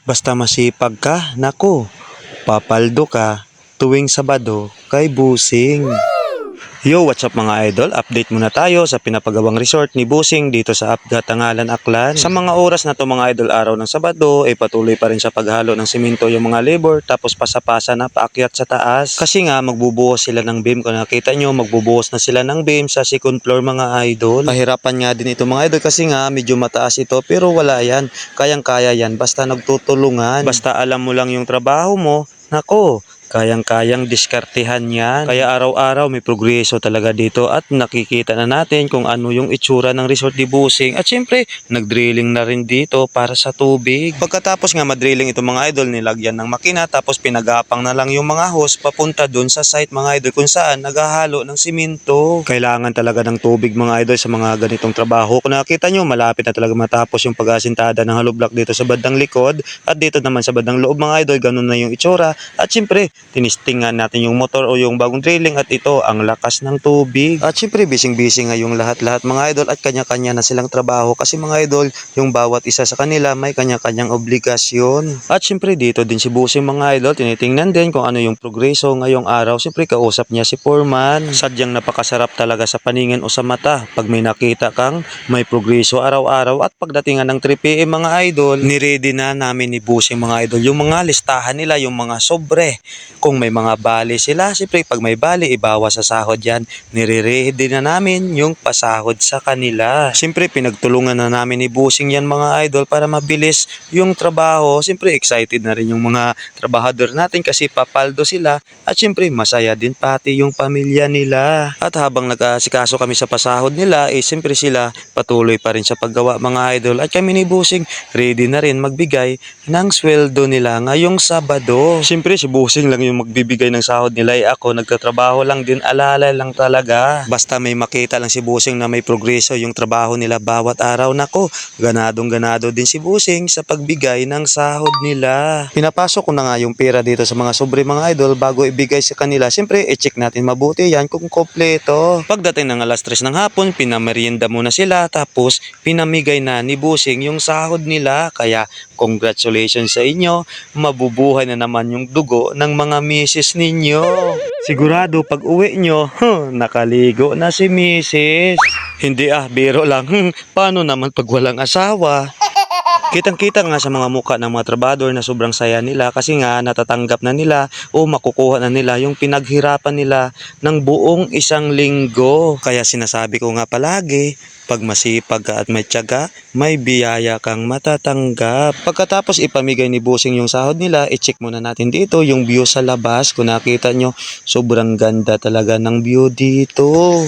Basta masipag ka, naku, papaldo ka tuwing Sabado kay Busing. Yo, what's up mga idol? Update muna tayo sa pinapagawang resort ni Busing dito sa Apgat, Tangalan, Aklan. Sa mga oras na to mga idol, araw ng Sabado, patuloy pa rin sa paghalo ng simento yung mga labor tapos pasapasa na paakyat sa taas. Kasi nga magbubuhos sila ng beam. Kung nakita nyo, magbubuhos na sila ng beam sa second floor mga idol. Pahirapan nga din ito mga idol kasi nga medyo mataas ito pero wala yan. Kayang-kaya yan basta nagtutulungan. Basta alam mo lang yung trabaho mo, nako, kayang-kayang diskartehan yan. Kaya araw-araw may progreso talaga dito at nakikita na natin kung ano yung itsura ng resort ni Busing. At syempre, nag-drilling na rin dito para sa tubig. Pagkatapos nga madrilling itong mga idol, nilagyan ng makina tapos pinagapang na lang yung mga hose papunta dun sa site mga idol kung saan naghahalo ng simento. Kailangan talaga ng tubig mga idol sa mga ganitong trabaho. Kung nakita nyo, malapit na talaga matapos yung pag-asintada ng hollow block dito sa bandang likod at dito naman sa bandang loob mga idol, ganun na yung itsura. At syempre, tinistingan natin yung motor o yung bagong drilling at ito ang lakas ng tubig. At syempre busy nga yung lahat-lahat mga idol at kanya-kanya na silang trabaho kasi mga idol yung bawat isa sa kanila may kanya-kanyang obligasyon. At syempre dito din si Busing mga idol, tinitingnan din kung ano yung progreso ngayong araw. Syempre kausap niya si Foreman. Sadyang napakasarap talaga sa paningin o sa mata pag may nakita kang may progreso araw-araw. At pagdatingan ng 3 PM mga idol, niready na namin ni Busing mga idol yung mga listahan nila, yung mga sobre. Kung may mga bali sila, siyempre pag may bali, ibawas sa sahod yan. Nire-ready na namin yung pasahod sa kanila. Siyempre pinagtulungan na namin ni Busing yan mga idol para mabilis yung trabaho. Siyempre excited na rin yung mga trabahador natin kasi papaldo sila. At siyempre masaya din pati yung pamilya nila. At habang nag-aasikaso kami sa pasahod nila, siyempre sila patuloy pa rin sa paggawa mga idol. At kami ni Busing ready na rin magbigay ng sweldo nila ngayong Sabado. Siyempre si Busing lang yung magbibigay ng sahod nila, ako nagtatrabaho lang din, alala lang talaga. Basta may makita lang si Busing na may progreso yung trabaho nila bawat araw, nako, ganadong-ganado din si Busing sa pagbigay ng sahod nila. Pinapasok ko na nga yung pera dito sa mga sobre mga idol bago ibigay sa kanila. Siyempre i-check natin mabuti yan kung kompleto. Pagdating ng alas 3 ng hapon, pinamerienda muna sila tapos pinamigay na ni Busing yung sahod nila. Kaya congratulations sa inyo, mabubuhay na naman yung dugo ng mga misis ninyo. Sigurado pag uwi nyo, nakaligo na si misis. Hindi biro lang. Paano naman pag walang asawa? Kitang-kita nga sa mga muka ng mga trabador na sobrang saya nila kasi nga natatanggap na nila o makukuha na nila yung pinaghirapan nila ng buong isang linggo. Kaya sinasabi ko nga palagi, pag masipag ka at may tiyaga, may biyaya kang matatanggap. Pagkatapos ipamigay ni Busing yung sahod nila, i-check muna natin dito yung view sa labas. Kung nakita nyo, sobrang ganda talaga ng view dito.